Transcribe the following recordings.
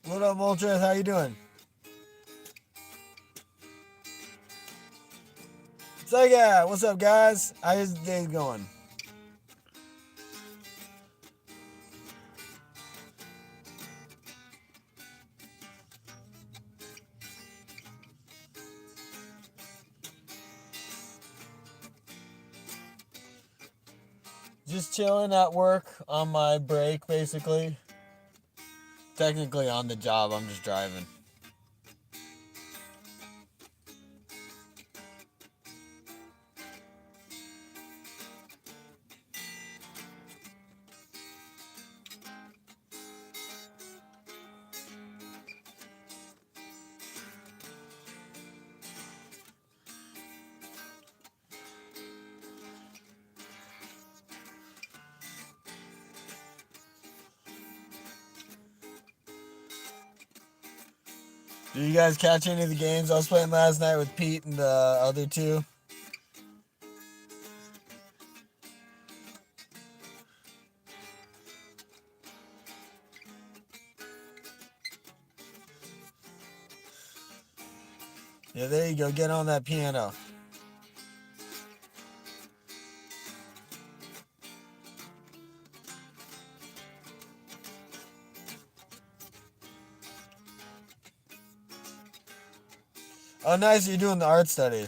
What up, Moltres? How you doing? So yeah, what's up, guys? How's the day going? Just chilling at work on my break, basically. Technically on the job, I'm just driving. Did you guys catch any of the games I was playing last night with Pete and the other two? Yeah, there you go. Get on that piano. Oh, nice. You're doing the art study.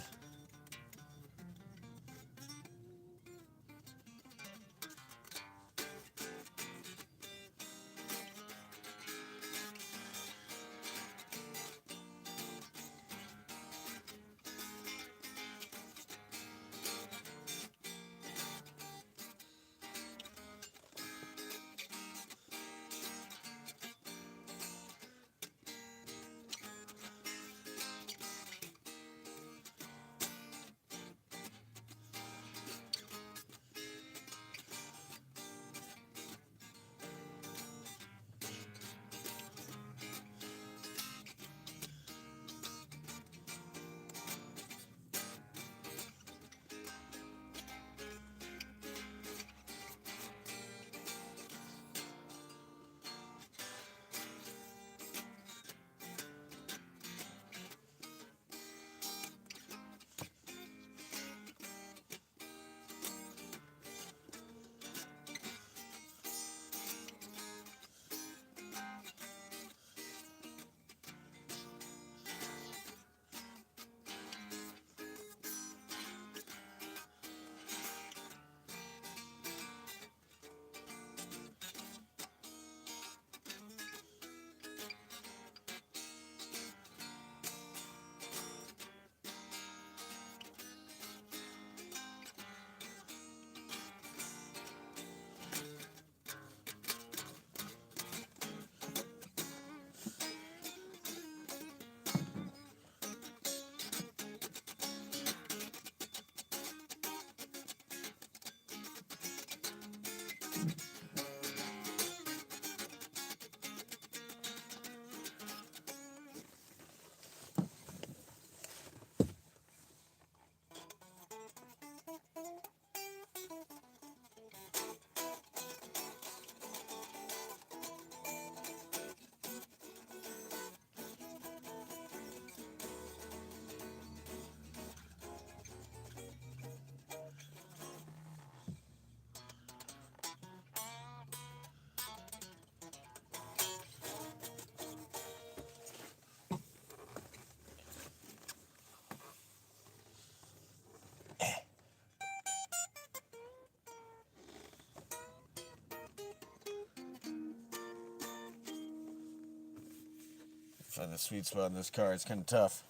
Find the sweet spot in this car. It's kind of tough.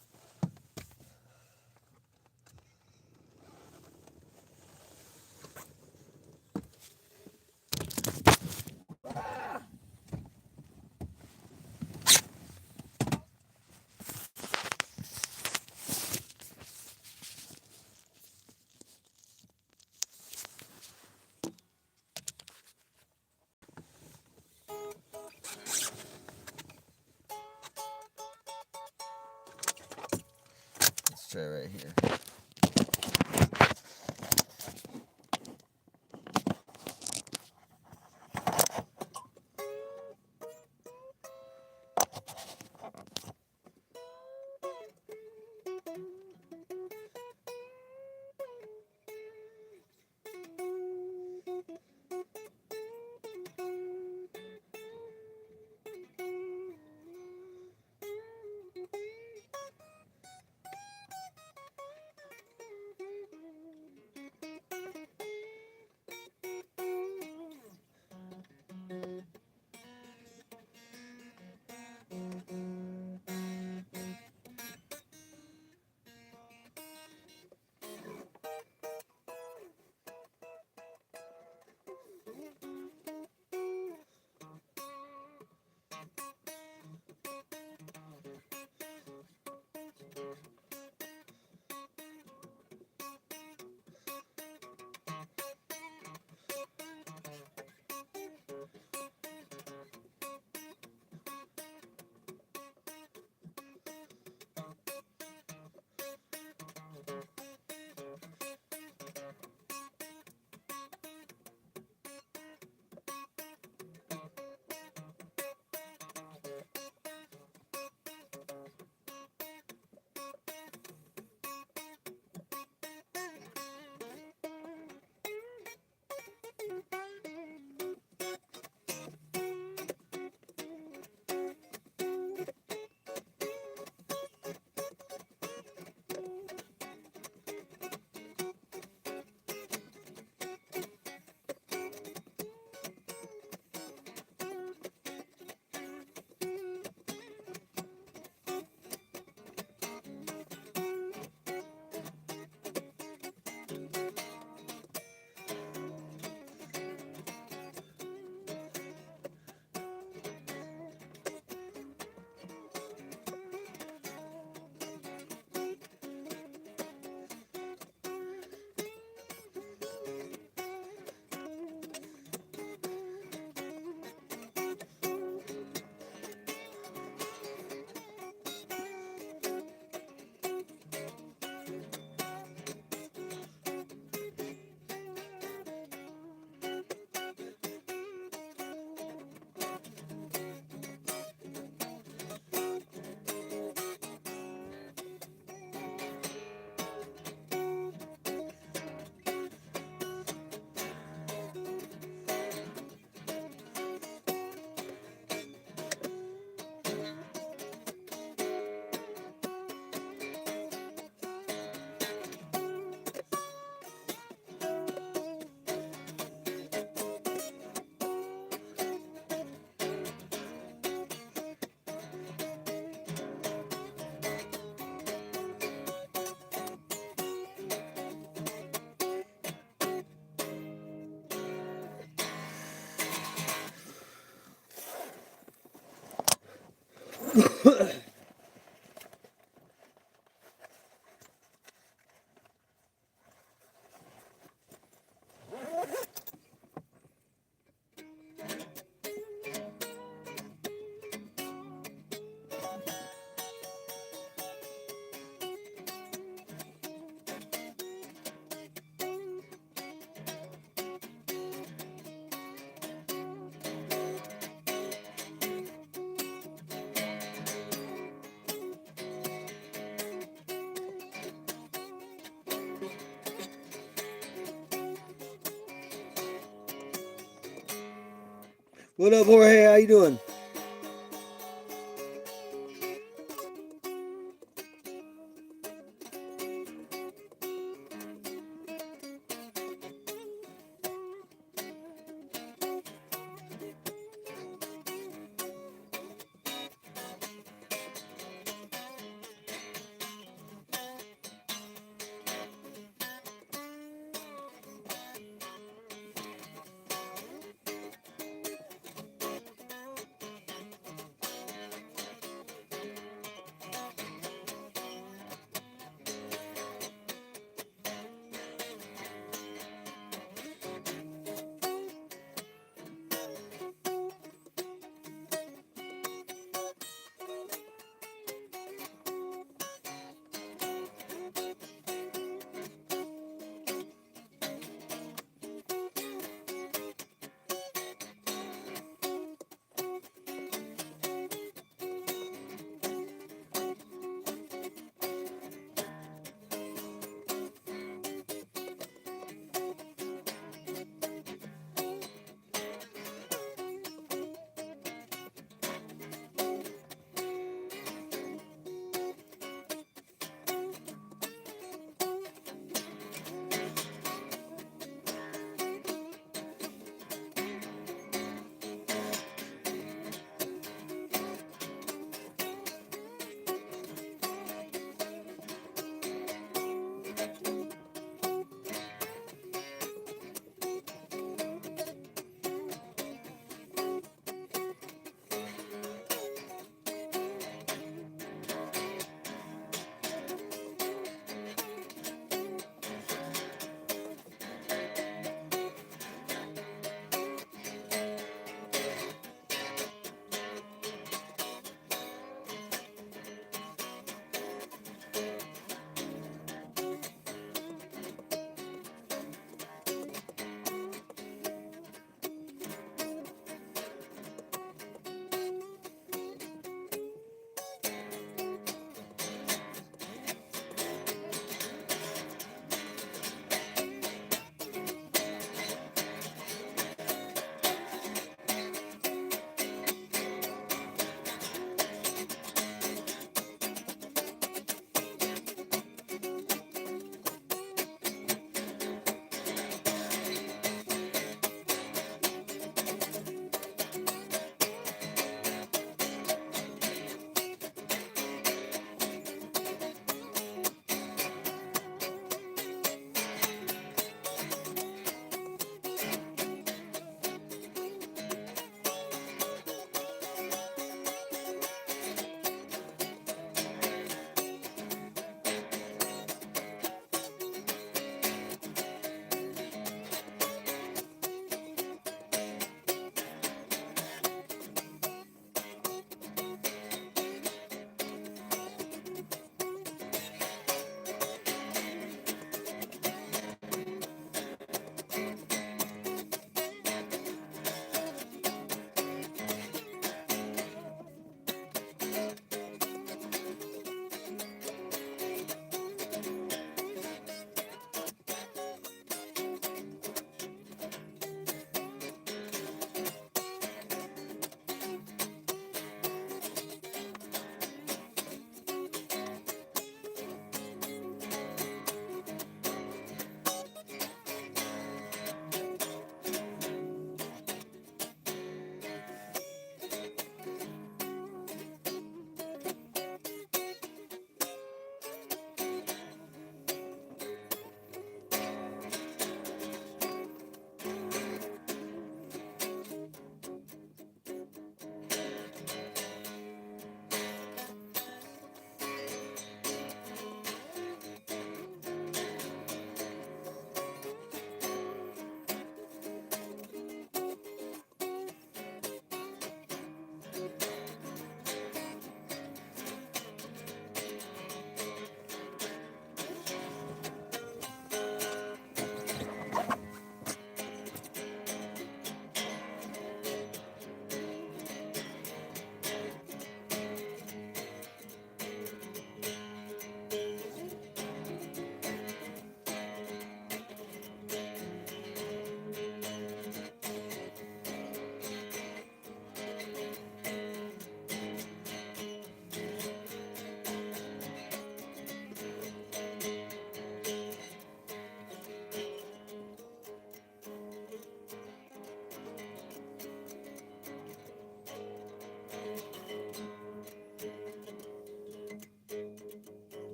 Let's try right here. What up, Jorge? How you doing?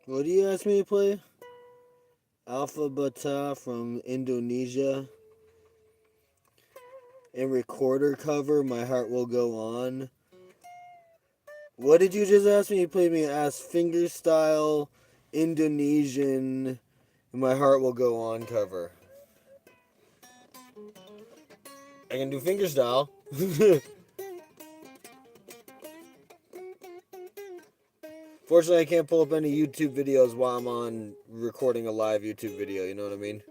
What do you ask me to play? Alpha Bata from Indonesia. And recorder cover, My Heart Will Go On. What did you just ask me? You played me ass fingerstyle, Indonesian, My Heart Will Go On cover. I can do fingerstyle. Fortunately, I can't pull up any YouTube videos while I'm on recording a live YouTube video, you know what I mean?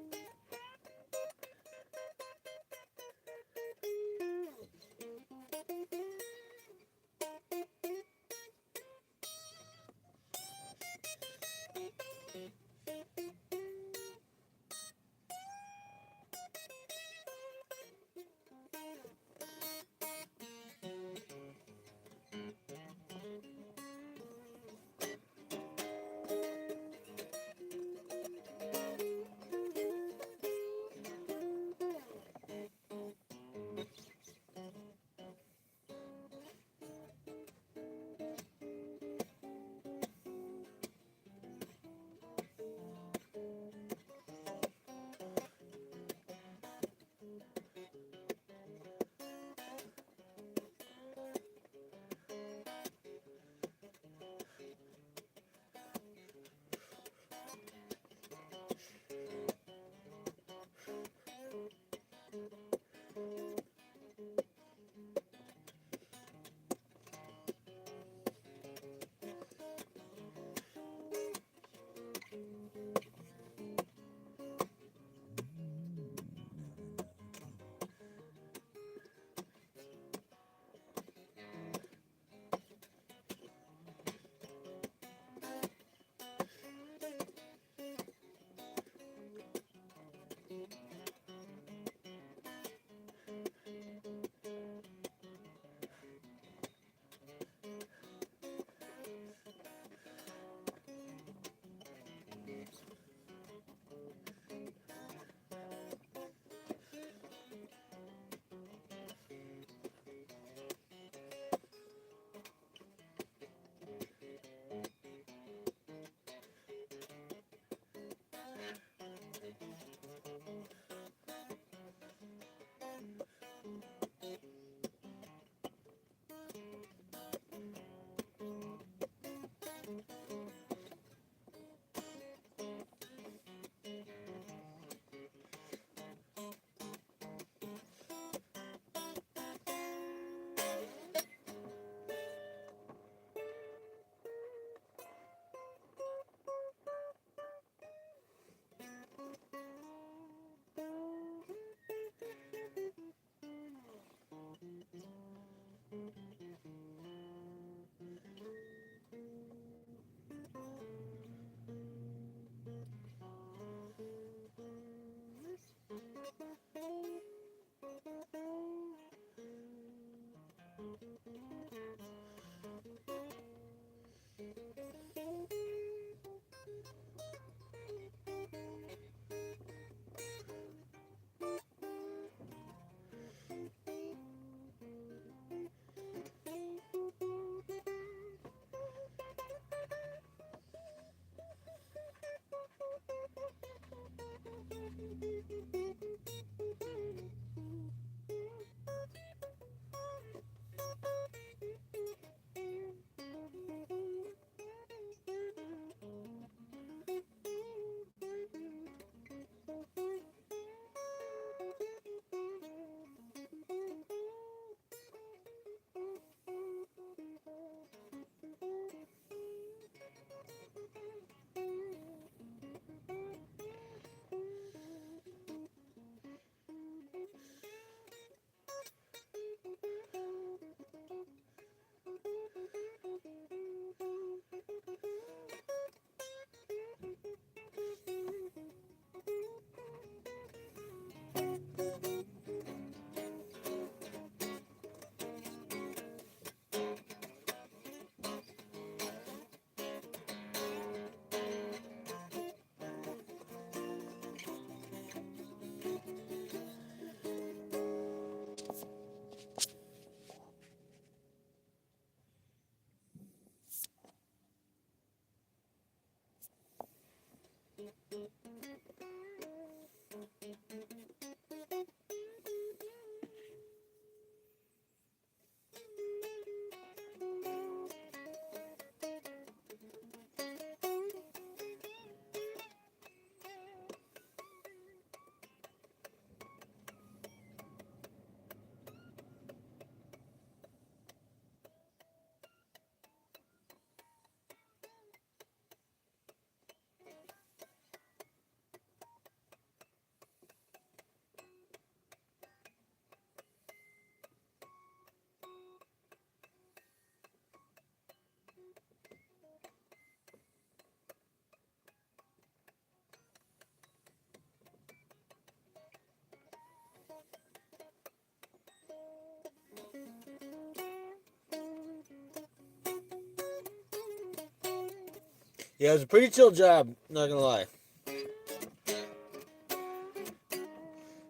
Yeah, it was a pretty chill job, not gonna lie.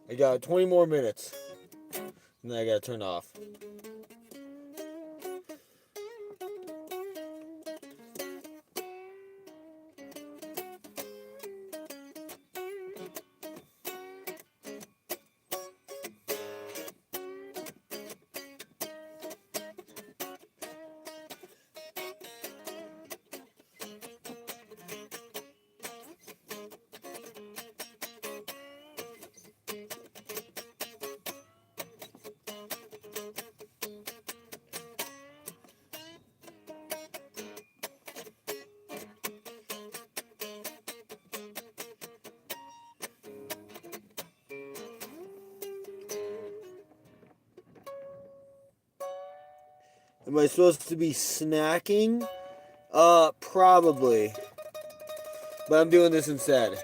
I got 20 more minutes, and then I gotta turn off. Am I supposed to be snacking? Probably. But I'm doing this instead.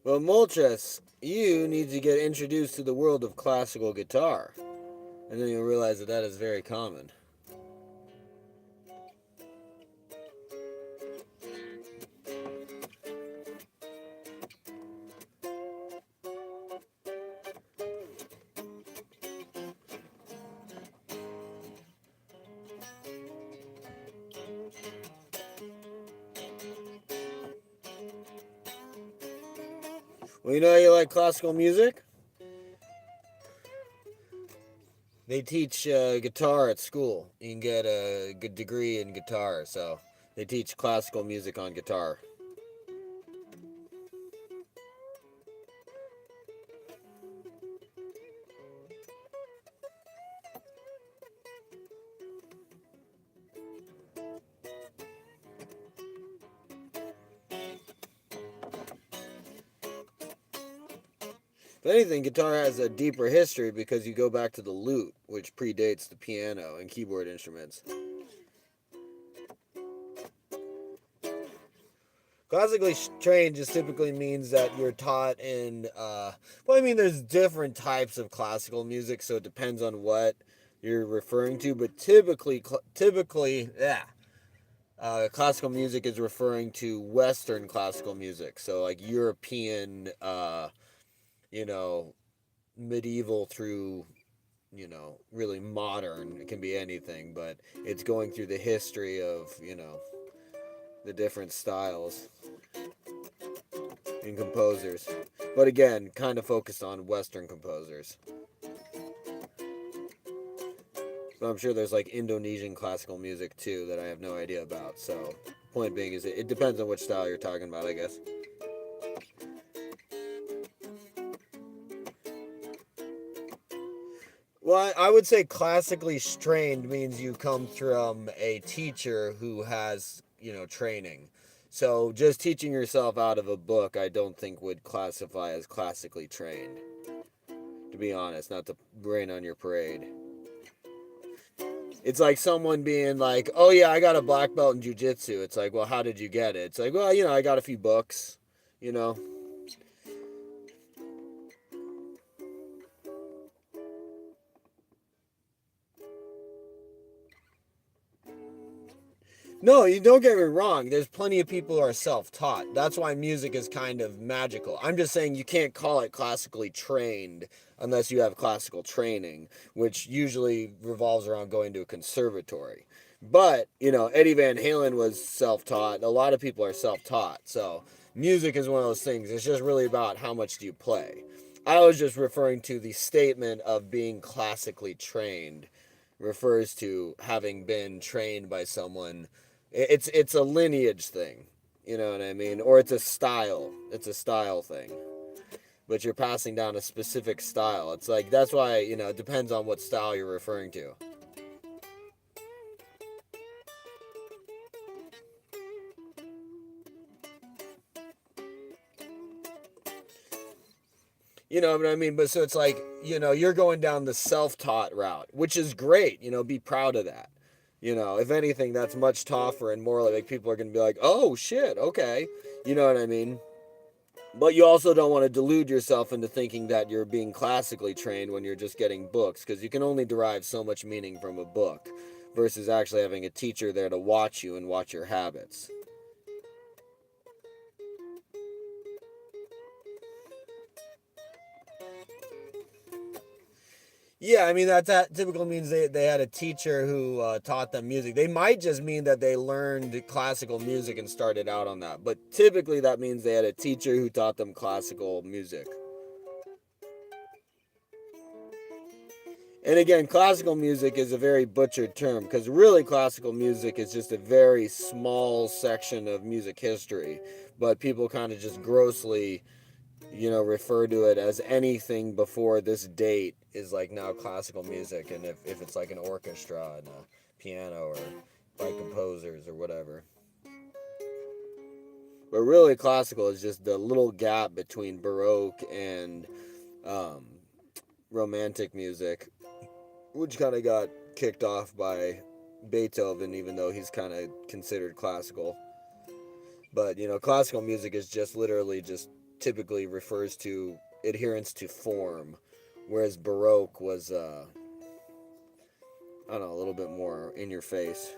Well, Moltres, you need to get introduced to the world of classical guitar, and then you'll realize that that is very common. Well, you know how you like classical music? They teach guitar at school. You can get a good degree in guitar, so they teach classical music on guitar. If anything, guitar has a deeper history because you go back to the lute, which predates the piano and keyboard instruments. Classically trained just typically means that you're taught in, well, I mean, there's different types of classical music, so it depends on what you're referring to, but classical music is referring to Western classical music, so like European, you know, medieval through, really modern. It can be anything, but it's going through the history of, the different styles and composers. But again, kind of focused on Western composers. But I'm sure there's like Indonesian classical music too that I have no idea about. So, point being is it depends on which style you're talking about, I guess. Well, I would say classically trained means you come from a teacher who has, training. So just teaching yourself out of a book, I don't think would classify as classically trained. To be honest, not to rain on your parade. It's like someone being like, "Oh yeah, I got a black belt in jujitsu." It's like, "Well, how did you get it?" It's like, "Well, I got a few books, you know." No, you don't get me wrong. There's plenty of people who are self-taught. That's why music is kind of magical. I'm just saying you can't call it classically trained unless you have classical training, which usually revolves around going to a conservatory. But, Eddie Van Halen was self-taught. A lot of people are self-taught. So, music is one of those things. It's just really about how much do you play. I was just referring to the statement of being classically trained refers to having been trained by someone. It's a lineage thing, you know what I mean, or it's a style. It's a style thing, but you're passing down a specific style. It's like that's why it depends on what style you're referring to. You know what I mean? But so it's like you're going down the self-taught route, which is great. Be proud of that. You know, if anything, that's much tougher and more like people are going to be like, oh shit, okay. You know what I mean? But you also don't want to delude yourself into thinking that you're being classically trained when you're just getting books, because you can only derive so much meaning from a book versus actually having a teacher there to watch you and watch your habits. Yeah, I mean that typically means they had a teacher who taught them music. They might just mean that they learned classical music and started out on that, but typically that means they had a teacher who taught them classical music. And again, classical music is a very butchered term because really classical music is just a very small section of music history, but people kind of just grossly, refer to it as anything before this date is like now classical music, and if it's like an orchestra and a piano or by composers or whatever. But really, classical is just the little gap between Baroque and um, Romantic music, which kind of got kicked off by Beethoven, even though he's kind of considered classical. But, classical music is just literally just typically refers to adherence to form, whereas Baroque was, I don't know, a little bit more in your face.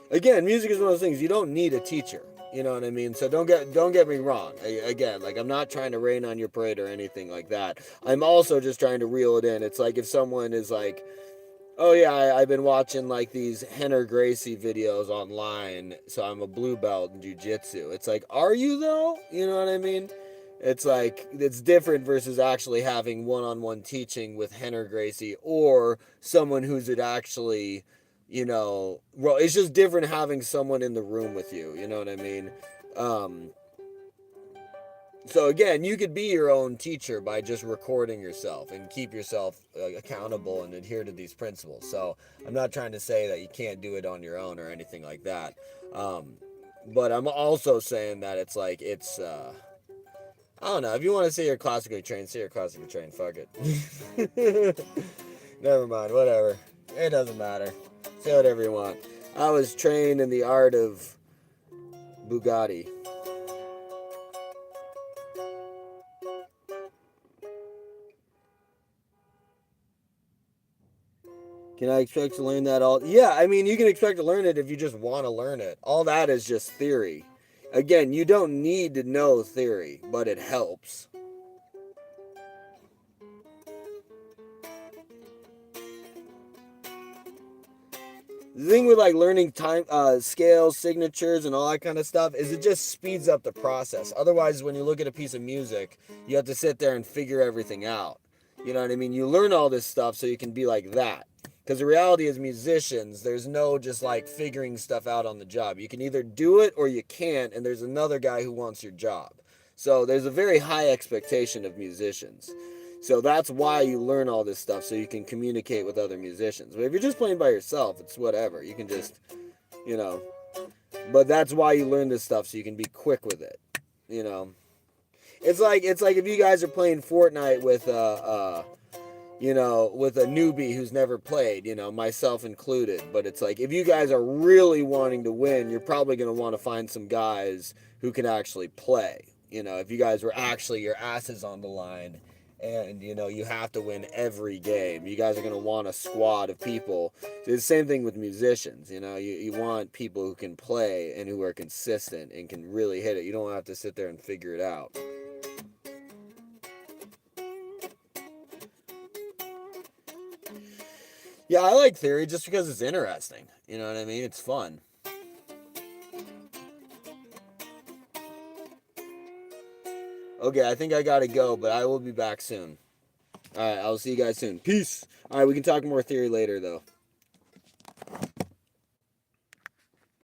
Again, music is one of those things you don't need a teacher. You know what I mean? So don't get me wrong. Again, like I'm not trying to rain on your parade or anything like that. I'm also just trying to reel it in. It's like if someone is like, "Oh yeah, I've been watching like these Henner Gracie videos online, so I'm a blue belt in jujitsu." It's like, are you though? You know what I mean? It's like it's different versus actually having one-on-one teaching with Henner Gracie or someone who's it actually, well, it's just different having someone in the room with you. You know what I mean? Um, so again, you could be your own teacher by just recording yourself and keep yourself accountable and adhere to these principles. So I'm not trying to say that you can't do it on your own or anything like that. Um, but I'm also saying that it's like I don't know. If you want to say you're classically trained, say you're classically trained. Fuck it. Never mind. Whatever. It doesn't matter. Say whatever you want. I was trained in the art of Bugatti. Can I expect to learn that all? Yeah, I mean, you can expect to learn it if you just want to learn it. All that is just theory. Again, you don't need to know theory, but it helps. The thing with like learning time scales, signatures, and all that kind of stuff is it just speeds up the process. Otherwise, when you look at a piece of music, you have to sit there and figure everything out. You know what I mean? You learn all this stuff so you can be like that. Because the reality is, musicians, there's no just like figuring stuff out on the job. You can either do it or you can't, and there's another guy who wants your job. So there's a very high expectation of musicians. So that's why you learn all this stuff so you can communicate with other musicians. But if you're just playing by yourself, it's whatever. You can just, you know. But that's why you learn this stuff so you can be quick with it. You know. It's like if you guys are playing Fortnite with with a newbie who's never played, myself included. But it's like if you guys are really wanting to win, you're probably going to want to find some guys who can actually play. If you guys were actually your asses on the line and you have to win every game, you guys are going to want a squad of people. It's the same thing with musicians. You want people who can play and who are consistent and can really hit it. You don't have to sit there and figure it out. Yeah, I like theory just because it's interesting. You know what I mean? It's fun. Okay, I think I gotta go, but I will be back soon. Alright, I'll see you guys soon. Peace! Alright, we can talk more theory later, though.